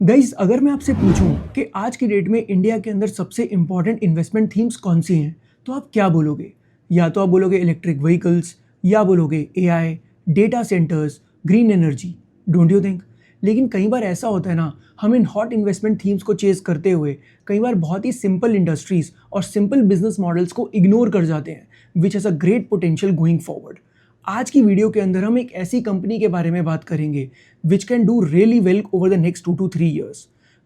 Guys, अगर मैं आपसे पूछूं कि आज की डेट में इंडिया के अंदर सबसे इंपॉर्टेंट इन्वेस्टमेंट थीम्स कौन सी हैं, तो आप क्या बोलोगे? या तो आप बोलोगे इलेक्ट्रिक व्हीकल्स, या बोलोगे AI, data centres, green energy. Don't you think? लेकिन कई बार ऐसा होता है ना, हम इन हॉट इन्वेस्टमेंट थीम्स को चेस करते हुए कई बार बहुत ही सिंपल इंडस्ट्रीज और सिंपल बिजनेस मॉडल्स को इग्नोर कर जाते हैं, which has a great potential going forward. आज की वीडियो के अंदर हम एक ऐसी कंपनी के बारे में बात करेंगे which can do really well over the next 2 to 3 years।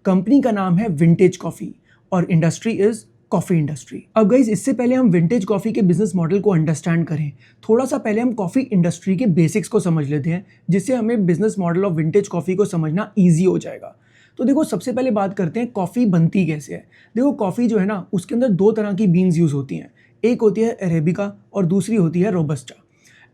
Company का नाम है विंटेज कॉफ़ी और इंडस्ट्री इज कॉफ़ी इंडस्ट्री। अब गाइज, इससे पहले हम विंटेज कॉफ़ी के बिजनेस मॉडल को अंडरस्टैंड करें, थोड़ा सा पहले हम कॉफ़ी इंडस्ट्री के बेसिक्स को समझ लेते हैं, जिससे हमें business model of vintage coffee को समझना ईजी हो जाएगा। तो देखो, सबसे पहले बात करते हैं कॉफ़ी बनती कैसे है। देखो, कॉफ़ी जो है ना, उसके अंदर दो तरह की बीन्स यूज़ होती हैं। एक होती है अरेबिका और दूसरी होती है रोबस्टा।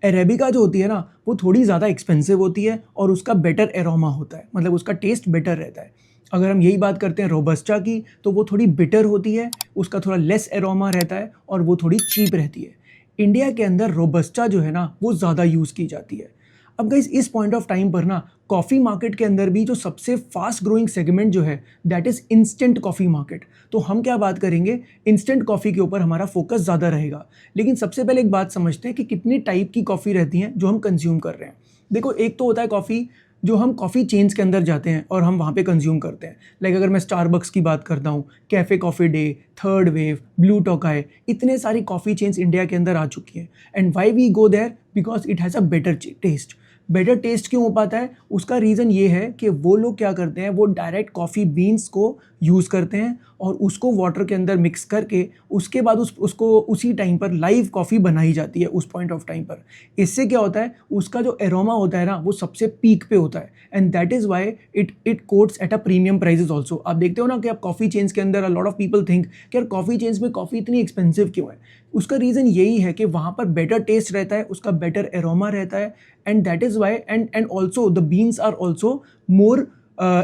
अरेबिका जो होती है ना, वो थोड़ी ज़्यादा एक्सपेंसिव होती है और उसका बेटर एरोमा होता है, मतलब उसका टेस्ट बेटर रहता है। अगर हम यही बात करते हैं रोबस्टा की, तो वो थोड़ी बिटर होती है, उसका थोड़ा लेस एरोमा रहता है और वो थोड़ी चीप रहती है। इंडिया के अंदर रोबस्टा जो है ना, वो ज़्यादा यूज़ की जाती है। अब गाइस, इस पॉइंट ऑफ टाइम पर ना, कॉफ़ी मार्केट के अंदर भी जो सबसे फास्ट ग्रोइंग सेगमेंट जो है, that is instant coffee market. तो हम क्या बात करेंगे, इंस्टेंट कॉफ़ी के ऊपर हमारा फोकस ज़्यादा रहेगा। लेकिन सबसे पहले एक बात समझते हैं कि कितनी टाइप की कॉफ़ी रहती हैं जो हम कंज्यूम कर रहे हैं। देखो, एक तो होता है कॉफ़ी जो हम कॉफ़ी चेन्स के अंदर जाते हैं और हम वहाँ पे कंज्यूम करते हैं। लाइक अगर मैं स्टारबक्स की बात करता हूँ, cafe coffee day, third wave, blue Tokai, इतने सारी कॉफ़ी चेन्स इंडिया के अंदर आ चुकी हैं। And why we go there? Because it has a better taste. Better taste क्यों हो पाता है? उसका रीज़न ये है कि वो लोग क्या करते हैं, वो डायरेक्ट कॉफ़ी बीन्स को यूज़ करते हैं और उसको वाटर के अंदर मिक्स करके उसके बाद उसको उसी टाइम पर लाइव कॉफ़ी बनाई जाती है उस पॉइंट ऑफ टाइम पर। इससे क्या होता है, उसका जो एरोमा होता है ना, वो सबसे पीक पे होता है। And that is why it quotes at a premium prices also. आप देखते हो ना कि आप कॉफ़ी चेन्स के अंदर अ लॉट ऑफ पीपल थिंक कि यार कॉफ़ी चेन्स में कॉफ़ी इतनी एक्सपेंसिव क्यों है। उसका रीज़न यही है कि वहाँ पर बेटर टेस्ट रहता है, उसका बेटर एरोमा रहता है। And that is why and also the beans are also more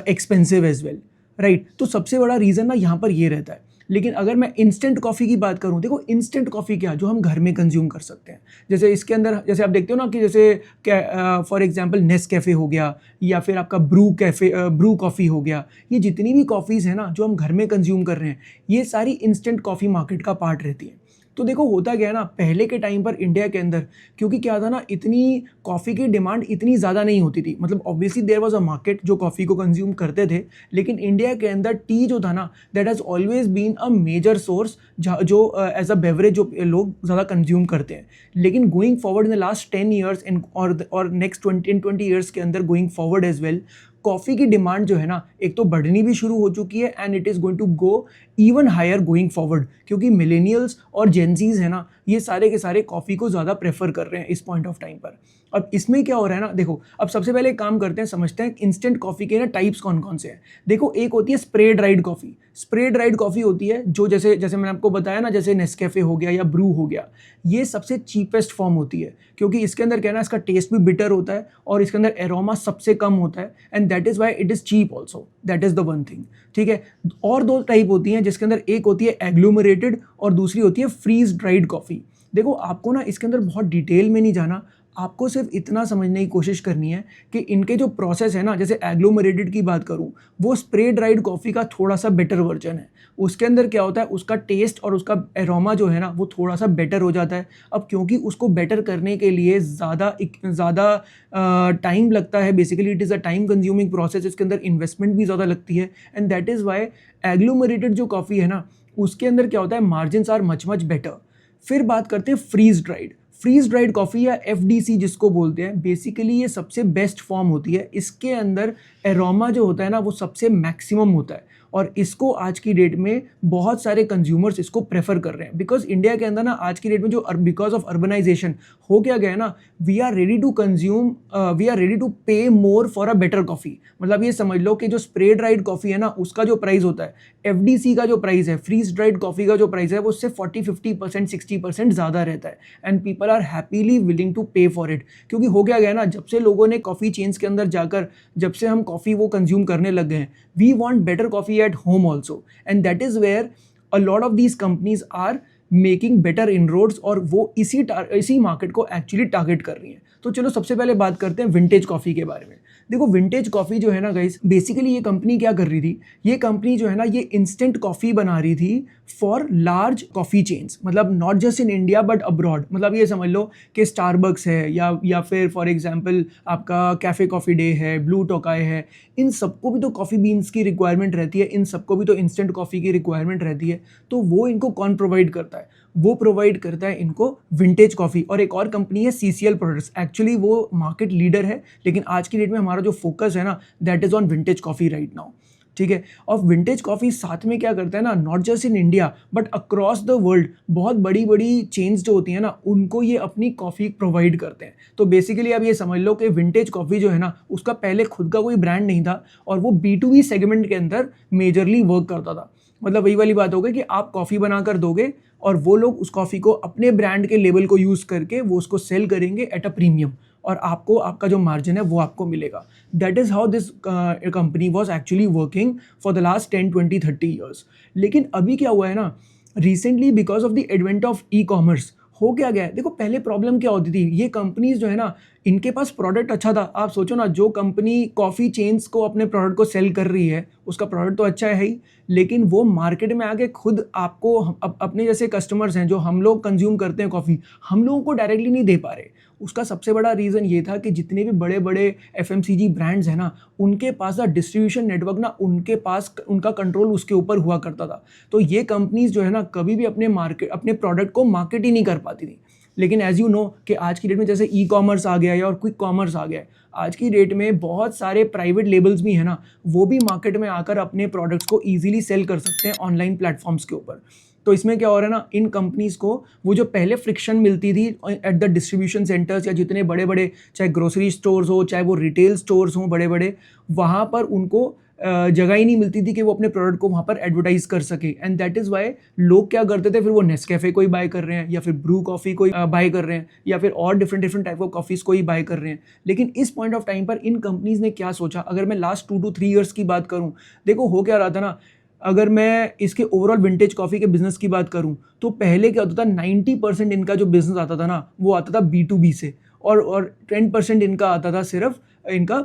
expensive as well, right. तो सबसे बड़ा रीज़न ना यहाँ पर ये रहता है। लेकिन अगर मैं इंस्टेंट कॉफ़ी की बात करूँ, देखो इंस्टेंट कॉफ़ी क्या, जो हम घर में कंज्यूम कर सकते हैं। जैसे इसके अंदर, जैसे आप देखते हो ना कि जैसे फॉर एग्जांपल नेस्कैफ़े हो गया, या फिर आपका ब्रू कॉफ़ी हो गया। ये जितनी भी कॉफ़ीज़ हैं ना जो हम घर में कंज्यूम कर रहे हैं, ये सारी इंस्टेंट कॉफ़ी मार्केट का पार्ट रहती है। तो देखो, होता क्या है ना, पहले के टाइम पर इंडिया के अंदर, क्योंकि क्या था ना, इतनी कॉफ़ी की डिमांड इतनी ज़्यादा नहीं होती थी। मतलब obviously there was a market जो कॉफ़ी को कंज्यूम करते थे, लेकिन इंडिया के अंदर टी जो था ना, that has always been a major source जो एज अ बेवरेज जो लोग ज़्यादा कंज्यूम करते हैं। लेकिन going forward in the last 10 years और नेक्स्ट 20 के अंदर going forward as well, coffee की डिमांड जो है ना, एक तो बढ़नी भी शुरू हो चुकी है and it is going to go even higher going forward, क्योंकि मिलेनियल्स और जेनजीज है ना, ये सारे के सारे कॉफ़ी को ज़्यादा प्रेफर कर रहे हैं इस पॉइंट ऑफ टाइम पर। अब इसमें क्या हो रहा है ना, देखो, अब सबसे पहले एक काम करते हैं, समझते हैं इंस्टेंट कॉफ़ी के ना टाइप्स कौन कौन से हैं। देखो, एक होती है spray dried coffee. Spray dried coffee होती है जो जैसे जैसे मैंने आपको बताया ना, जैसे नेस्कैफ़े हो गया या ब्रू हो गया, ये सबसे चीपेस्ट फॉर्म होती है, क्योंकि इसके अंदर क्या है ना, इसका टेस्ट भी बिटर होता है और इसके अंदर एरोमा सबसे कम होता है। And that is why it is cheap also, that is the one thing, ठीक है। और दो टाइप होती हैं, जिसके अंदर एक होती है एग्लोमरेटेड और दूसरी होती है फ्रीज ड्राइड कॉफ़ी। देखो, आपको ना इसके अंदर बहुत डिटेल में नहीं जाना, आपको सिर्फ इतना समझने की कोशिश करनी है कि इनके जो प्रोसेस है ना, जैसे एग्लोमरेटेड की बात करूं, वो स्प्रे ड्राइड कॉफ़ी का थोड़ा सा बेटर वर्जन है। उसके अंदर क्या होता है, उसका टेस्ट और उसका एरोमा जो है ना, वो थोड़ा सा बेटर हो जाता है। अब क्योंकि उसको बेटर करने के लिए ज़्यादा टाइम लगता है, basically it is a time consuming process, इसके अंदर इन्वेस्टमेंट भी ज़्यादा लगती है। And that is why agglomerated जो कॉफ़ी है ना, उसके अंदर क्या होता है, margins are much much better. फिर बात करते हैं फ्रीज ड्राइड कॉफ़ी या एफडीसी जिसको बोलते हैं। बेसिकली ये सबसे बेस्ट फॉर्म होती है। इसके अंदर एरोमा जो होता है ना, वो सबसे मैक्सिमम होता है और इसको आज की डेट में बहुत सारे कंज्यूमर्स इसको प्रेफर कर रहे हैं। बिकॉज इंडिया के अंदर ना आज की डेट में जो बिकॉज ऑफ अर्बनाइजेशन हो क्या गया है ना, वी आर रेडी टू पे more for a better coffee. मतलब ये समझ लो कि जो स्प्रे ड्राइड कॉफ़ी है ना, उसका जो प्राइस होता है, एफडीसी का जो प्राइस है, फ्रीज ड्राइड कॉफ़ी का जो प्राइस है, वो उससे 40-50% 60% ज़्यादा रहता है। And people are happily willing to pay for it. क्योंकि हो क्या गया ना, जब से लोगों ने कॉफ़ी चेन्स के अंदर जाकर, जब से हम कॉफ़ी वो कंज्यूम करने लग गए हैं, we want better coffee at home also. And that is where a lot of these companies are making better inroads और वो इसी मार्केट को एक्चुअली टारगेट कर रही हैं। तो चलो सबसे पहले बात करते हैं विंटेज कॉफ़ी के बारे में। देखो विंटेज कॉफ़ी जो है ना गाइस, बेसिकली ये कंपनी क्या कर रही थी, ये कंपनी जो है ना ये इंस्टेंट कॉफ़ी बना रही थी फॉर लार्ज कॉफ़ी चेन्स, मतलब not just in India but abroad. मतलब ये समझ लो कि स्टारबक्स है या फिर फॉर एग्जांपल आपका कैफ़े कॉफ़ी डे है, ब्लू टोकाई है, इन सबको भी तो कॉफ़ी बीन्स की रिक्वायरमेंट रहती है, इन सबको भी तो इंस्टेंट कॉफ़ी की रिक्वायरमेंट रहती है। तो वो इनको कौन प्रोवाइड करता है, वो प्रोवाइड करता है इनको विंटेज कॉफ़ी। और एक और कंपनी है सीसीएल प्रोडक्ट्स, एक्चुअली वो मार्केट लीडर है, लेकिन आज की डेट में हमारा जो फोकस है ना that is on vintage coffee right now, ठीक है। और विंटेज कॉफ़ी साथ में क्या करता है ना, not just in India but across the world बहुत बड़ी बड़ी चेन्स जो होती हैं ना उनको ये अपनी कॉफ़ी प्रोवाइड करते हैं। तो बेसिकली आप ये समझ लो कि विंटेज कॉफ़ी जो है ना उसका पहले खुद का कोई ब्रांड नहीं था और वो B2B सेगमेंट के अंदर मेजरली वर्क करता था। मतलब वही वाली बात हो गई कि आप कॉफ़ी बना कर दोगे और वो लोग उस कॉफ़ी को अपने ब्रांड के लेबल को यूज़ करके वो उसको सेल करेंगे एट अ प्रीमियम, और आपको आपका जो मार्जिन है वो आपको मिलेगा। That is how this company was actually working for the last 10, 20, 30 years. लेकिन अभी क्या हुआ है ना, recently because of the advent of e commerce हो क्या गया है, देखो पहले प्रॉब्लम क्या होती थी, ये कंपनीज जो है ना इनके पास प्रोडक्ट अच्छा था। आप सोचो ना, जो कंपनी कॉफ़ी चेन्स को अपने प्रोडक्ट को सेल कर रही है उसका प्रोडक्ट तो अच्छा है ही, लेकिन वो मार्केट में आके खुद आपको अपने जैसे कस्टमर्स हैं जो हम लोग कंज्यूम करते हैं कॉफ़ी, हम लोगों को डायरेक्टली नहीं दे पा रहे। उसका सबसे बड़ा रीज़न ये था कि जितने भी बड़े बड़े एफएमसीजी ब्रांड्स हैं ना उनके पास डिस्ट्रीब्यूशन नेटवर्क ना, उनके पास उनका कंट्रोल उसके ऊपर हुआ करता था। तो ये कंपनीज जो है ना कभी भी अपने प्रोडक्ट को मार्केट ही नहीं कर पाती थी। लेकिन एज यू नो कि आज की डेट में जैसे ई कॉमर्स आ गया है और क्विक कॉमर्स आ गया है, आज की डेट में बहुत सारे प्राइवेट लेबल्स भी हैं ना, वो भी मार्केट में आकर अपने प्रोडक्ट्स को ईजिली सेल कर सकते हैं ऑनलाइन प्लेटफॉर्म्स के ऊपर। तो इसमें क्या हो रहा है ना, इन कंपनीज को वो जो पहले फ्रिक्शन मिलती थी एट द डिस्ट्रीब्यूशन सेंटर्स या जितने बड़े बड़े चाहे ग्रोसरी स्टोर्स हो चाहे वो रिटेल स्टोर्स हों बड़े बड़े, वहाँ पर उनको जगह ही नहीं मिलती थी कि वो अपने प्रोडक्ट को वहाँ पर एडवर्टाइज कर सके। एंड दैट इज़ वाई लोग क्या करते थे, फिर वो नेस्कैफे को ही बाय कर रहे हैं या फिर ब्रू कॉफ़ी को बाय कर रहे हैं या फिर और डिफरेंट टाइप ऑफ कॉफ़ीज़ को ही बाय कर रहे हैं। लेकिन इस पॉइंट ऑफ टाइम पर इन कंपनीज ने क्या सोचा, अगर मैं लास्ट 2 to 3 ईयर्स की बात करूँ, देखो हो क्या रहा था ना, अगर मैं इसके ओवरऑल विंटेज कॉफ़ी के बिजनेस की बात करूं तो पहले क्या होता था, 90% इनका जो बिजनेस आता था ना वो आता था B2B से, और 10% इनका आता था सिर्फ इनका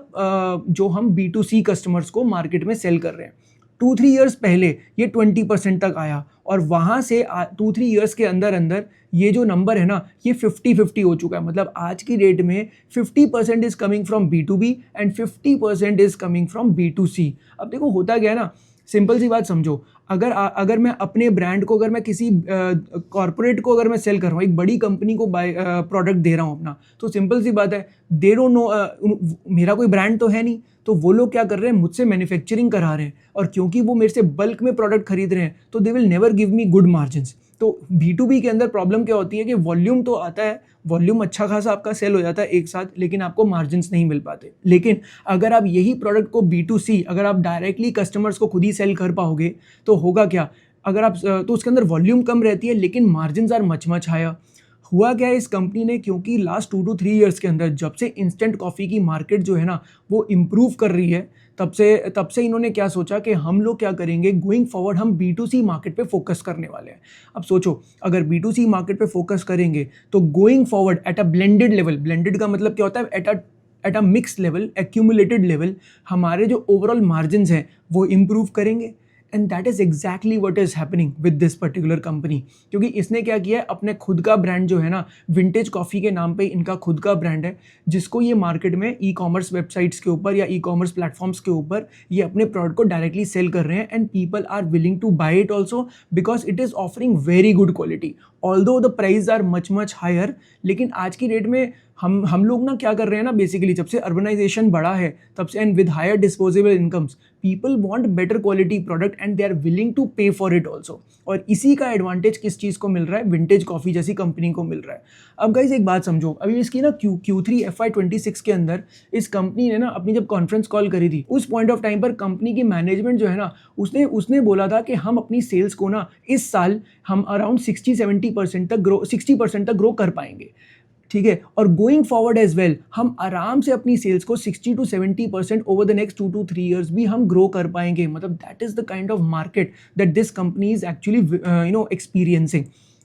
जो हम B2C कस्टमर्स को मार्केट में सेल कर रहे हैं। 2-3 ईयर्स पहले ये 20% तक आया और वहाँ से 2-3 ईयर्स के अंदर अंदर ये जो नंबर है ना ये 50-50 हो चुका है। मतलब आज की डेट में 50% is coming from B2B and 50% is coming from B2C। अब देखो होता क्या है ना, सिंपल सी बात समझो, अगर मैं अपने ब्रांड को, अगर मैं किसी कॉर्पोरेट को अगर मैं सेल कर रहा हूँ, एक बड़ी कंपनी को प्रोडक्ट दे रहा हूँ अपना, तो सिंपल सी बात है, दे डोंट नो, मेरा कोई ब्रांड तो है नहीं, तो वो लोग क्या कर रहे हैं, मुझसे मैन्युफैक्चरिंग करा रहे हैं, और क्योंकि वो मेरे से बल्क में प्रोडक्ट खरीद रहे हैं तो they will never give me good margins. तो B2B के अंदर प्रॉब्लम क्या होती है कि वॉल्यूम तो आता है, वॉल्यूम अच्छा खासा आपका सेल हो जाता है एक साथ, लेकिन आपको मार्जिन्स नहीं मिल पाते। लेकिन अगर आप यही प्रोडक्ट को B2C अगर आप डायरेक्टली कस्टमर्स को खुद ही सेल कर पाओगे तो होगा क्या, अगर आप तो उसके अंदर वॉल्यूम कम रहती है लेकिन margins are much much higher. हुआ क्या है इस कंपनी ने, क्योंकि लास्ट 2 to 3 ईयर्स के अंदर जब से इंस्टेंट कॉफ़ी की मार्केट जो है ना वो इम्प्रूव कर रही है, तब से इन्होंने क्या सोचा कि हम लोग क्या करेंगे, गोइंग फॉरवर्ड हम B2C मार्केट पे फोकस करने वाले हैं। अब सोचो, अगर B2C मार्केट पे फोकस करेंगे तो going forward at a blended level, blended का मतलब क्या होता है, at a mix level, accumulated level, हमारे जो ओवरऑल मार्जिन्स हैं वो इम्प्रूव करेंगे। And that is exactly what is happening with this particular company, क्योंकि इसने क्या किया है, अपने खुद का ब्रांड जो है ना, विंटेज कॉफ़ी के नाम पे इनका खुद का ब्रांड है, जिसको ये मार्केट में ई कॉमर्स वेबसाइट्स के ऊपर या ई कॉमर्स प्लेटफॉर्म्स के ऊपर ये अपने प्रोडक्ट को डायरेक्टली सेल कर रहे हैं। And people are willing to buy it also because it is offering very good quality, although the price are much higher. लेकिन आज की डेट में हम लोग ना क्या कर रहे हैं ना, बेसिकली जब से अर्बनाइजेशन बढ़ा है तब से, and with higher disposable incomes, people want better quality product and they are willing to pay for it also. और इसी का एडवांटेज किस चीज़ को मिल रहा है, विंटेज कॉफ़ी जैसी कंपनी को मिल रहा है। अब गाइज एक बात समझो, अभी इसकी ना Q3 FY26 के अंदर इस कंपनी ने ना अपनी जब कॉन्फ्रेंस कॉल करी थी, उस पॉइंट ऑफ टाइम पर कंपनी की मैनेजमेंट जो है ना उसने बोला था कि हम अपनी सेल्स को ना इस साल हम अराउंड 60% तक ग्रो कर पाएंगे, ठीक है। और गोइंग फॉरवर्ड एज वेल हम आराम से अपनी सेल्स को 60 to 70% over the next 2 to 3 years भी हम ग्रो कर पाएंगे। मतलब that is the kind of market that this company is actually experiencing.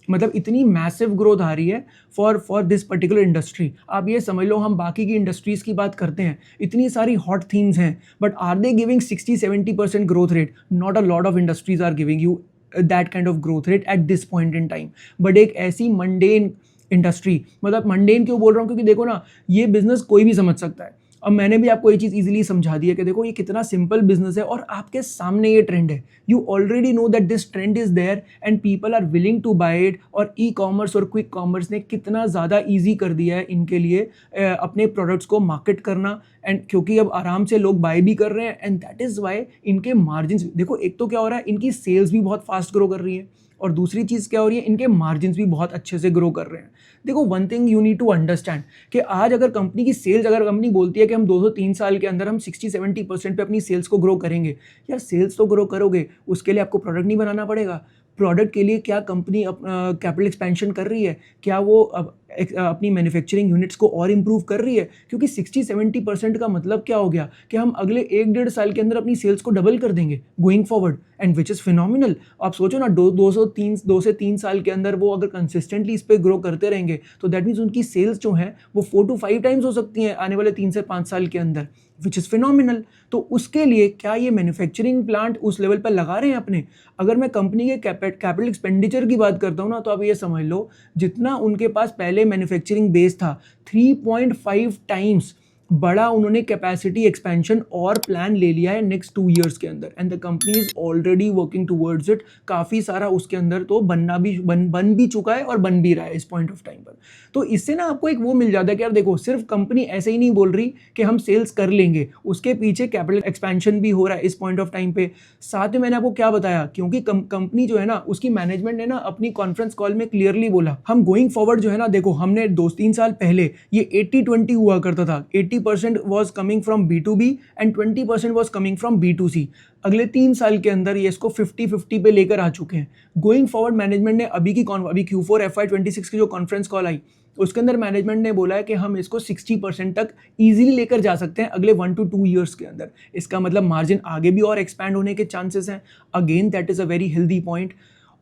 मतलब इतनी मैसिव ग्रोथ आ रही है फॉर दिस पर्टिकुलर इंडस्ट्री। आप ये समझ लो, हम बाकी की इंडस्ट्रीज की बात करते हैं, इतनी सारी हॉट थीम्स हैं, but are they giving 60-70% growth rate? Not a lot of industries are giving you that kind of growth rate at this point in time. But एक ऐसी मंडेन इंडस्ट्री, मतलब मंडेन क्यों बोल रहा हूँ, क्योंकि देखो ना, ये बिजनेस कोई भी समझ सकता है। अब मैंने भी आपको ये चीज़ इजीली समझा दी है कि देखो ये कितना सिंपल बिजनेस है और आपके सामने ये ट्रेंड है। You already know that this trend is there and people are willing to buy it. और ई कॉमर्स और क्विक कॉमर्स ने कितना ज़्यादा ईजी कर दिया है इनके लिए अपने प्रोडक्ट्स को मार्केट करना। एंड क्योंकि अब आराम से लोग बाय भी कर रहे हैं, एंड दैट इज़ वाई इनके मार्जिन देखो, एक तो क्या हो रहा है, इनकी सेल्स भी बहुत फास्ट ग्रो कर रही है, और दूसरी चीज़ क्या हो रही है, इनके मार्जिन भी बहुत अच्छे से ग्रो कर रहे हैं। देखो, one thing you need to understand कि आज अगर कंपनी की सेल्स, अगर कंपनी बोलती है कि हम 2-3 साल के अंदर हम 60-70% पे अपनी सेल्स को ग्रो करेंगे, यार सेल्स तो ग्रो करोगे, उसके लिए आपको प्रोडक्ट नहीं बनाना पड़ेगा। प्रोडक्ट के लिए क्या कंपनी कैपिटल एक्सपेंशन कर रही है? क्या वो अपनी मैन्युफैक्चरिंग यूनिट्स को और इम्प्रूव कर रही है? क्योंकि 60-70% का मतलब क्या हो गया कि हम अगले 1-1.5 साल के अंदर अपनी सेल्स को डबल कर देंगे going forward, and which is phenomenal. आप सोचो ना, 2 से 3 साल के अंदर वो अगर कंसिस्टेंटली इस पर ग्रो करते रहेंगे तो दैट मीन्स उनकी सेल्स जो हैं वो 4 to 5 टाइम्स हो सकती हैं आने वाले 3 से 5 साल के अंदर, विच इज़ फिनोमिनल। तो उसके लिए क्या ये मैन्युफैक्चरिंग प्लांट उस लेवल पर लगा रहे हैं अपने? अगर मैं कंपनी के कैपिटल एक्सपेंडिचर की बात करता हूँ ना, तो आप ये समझ लो, जितना उनके पास पहले मैन्युफैक्चरिंग बेस था, 3.5 टाइम्स बड़ा उन्होंने कैपेसिटी एक्सपेंशन और प्लान ले लिया है नेक्स्ट 2 ईयर्स के अंदर, and the company is already working towards it. काफ़ी सारा उसके अंदर तो बन भी चुका है और बन भी रहा है इस पॉइंट ऑफ टाइम पर। तो इससे ना आपको एक वो मिल जाता है कि यार देखो, सिर्फ कंपनी ऐसे ही नहीं बोल रही कि हम सेल्स कर लेंगे, उसके पीछे कैपिटल एक्सपेंशन भी हो रहा है इस पॉइंट ऑफ टाइम पे। साथ में मैंने आपको क्या बताया, क्योंकि कंपनी जो है ना, उसकी मैनेजमेंट ने ना अपनी कॉन्फ्रेंस कॉल में क्लियरली बोला, हम गोइंग फॉरवर्ड जो है ना, देखो हमने 2-3 साल पहले ये 80-20 हुआ करता था, 80% was coming from B2B and 20% was coming from B2C। अगले 3 साल के अंदर ये इसको 50-50 पे लेकर आ चुके हैं। गोइंग फॉरवर्ड मैनेजमेंट ने अभी Q4 FY26 की जो कॉन्फ्रेंस कॉल आई, उसके अंदर मैनेजमेंट ने बोला है कि हम इसको 60% तक इजीली लेकर जा सकते हैं अगले 1 to 2 ईयर्स के अंदर। इसका मतलब मार्जिन आगे भी और एक्सपैंड होने के चांसेस हैं। Again that is a very healthy point.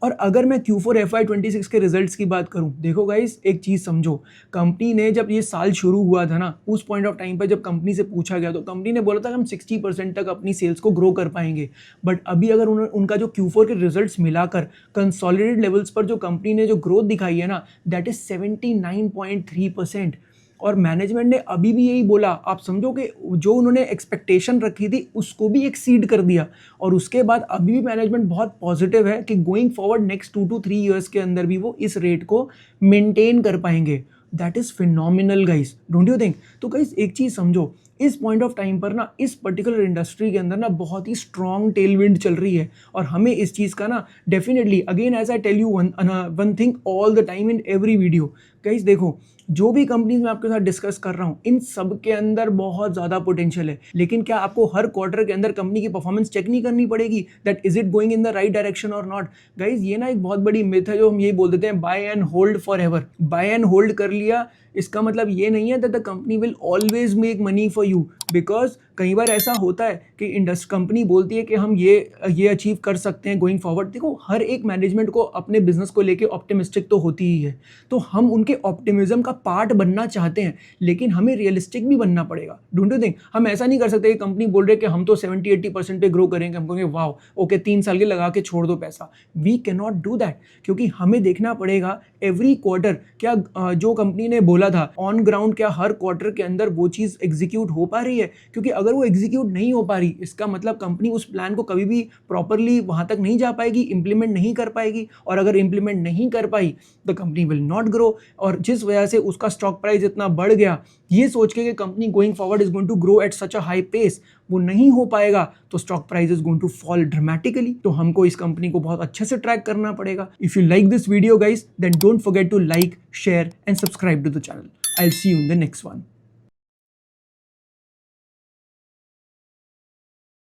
और अगर मैं Q4 FY26 के रिजल्ट्स की बात करूं, देखो गाइस, एक चीज़ समझो, कंपनी ने जब ये साल शुरू हुआ था ना, उस पॉइंट ऑफ टाइम पर जब कंपनी से पूछा गया तो कंपनी ने बोला था कि हम 60% तक अपनी सेल्स को ग्रो कर पाएंगे। बट अभी अगर उनका जो Q4 के रिजल्ट्स मिलाकर कंसोलिडेटेड लेवल्स पर जो कंपनी ने जो ग्रोथ दिखाई है ना, दैट इज 79.3%। और मैनेजमेंट ने अभी भी यही बोला, आप समझो कि जो उन्होंने एक्सपेक्टेशन रखी थी उसको भी एक्सीड कर दिया। और उसके बाद अभी भी मैनेजमेंट बहुत पॉजिटिव है कि going forward next 2 to 3 years के अंदर भी वो इस रेट को मेंटेन कर पाएंगे। That is phenomenal guys, don't you think? तो गाइस एक चीज़ समझो, इस पॉइंट ऑफ टाइम पर ना, इस पर्टिकुलर इंडस्ट्री के अंदर ना बहुत ही स्ट्रॉन्ग टेलविंड चल रही है, और हमें इस चीज़ का ना definitely, again as I tell you one thing all the time in every video, guys देखो, जो भी कंपनीज मैं आपके साथ डिस्कस कर रहा हूँ, इन सब के अंदर बहुत ज़्यादा पोटेंशियल है। लेकिन क्या आपको हर क्वार्टर के अंदर कंपनी की परफॉर्मेंस चेक नहीं करनी पड़ेगी, that is it going in the right direction और नॉट? गाइज ये ना एक बहुत बड़ी मिथ है जो हम ये बोल देते हैं, buy and hold forever buy. बाय एंड होल्ड कर लिया, इसका मतलब ये नहीं है that the company will always make money for you, because कई बार ऐसा होता है कि कंपनी बोलती है कि हम ये अचीव कर सकते हैं गोइंग फॉरवर्ड। देखो, हर एक मैनेजमेंट को अपने बिजनेस को लेके ऑप्टिमिस्टिक तो होती ही है, तो हम उनके ऑप्टिमिज्म का पार्ट बनना चाहते हैं, लेकिन हमें रियलिस्टिक भी बनना पड़ेगा। Don't you think? हम ऐसा नहीं कर सकते कि कंपनी बोल रहे कि हम तो 70-80% पे ग्रो करेंगे, हम कहेंगे वाह ओके 3 साल के लगा के छोड़ दो पैसा। We can not do that, क्योंकि हमें देखना पड़ेगा एवरी क्वार्टर क्या जो कंपनी ने बोला था ऑन ग्राउंड, क्या हर क्वार्टर के अंदर वो चीज़ एग्जीक्यूट हो पा रही है? क्योंकि अगर वो एग्जीक्यूट नहीं हो पा रही, इसका मतलब कंपनी उस प्लान को कभी भी प्रॉपरली वहां तक नहीं जा पाएगी, इंप्लीमेंट नहीं कर पाएगी, और अगर इंप्लीमेंट नहीं कर पाई the company will not grow. और जिस वजह से उसका स्टॉक प्राइस इतना बढ़ गया, ये सोच के कि company going forward is going to grow at such a high pace, वो नहीं हो पाएगा तो stock price is going to fall dramatically. तो हमको इस कंपनी को बहुत अच्छे से ट्रैक करना पड़ेगा। If you like this video guys, then don't forget to like, share and subscribe to the channel. I'll see you in the next one.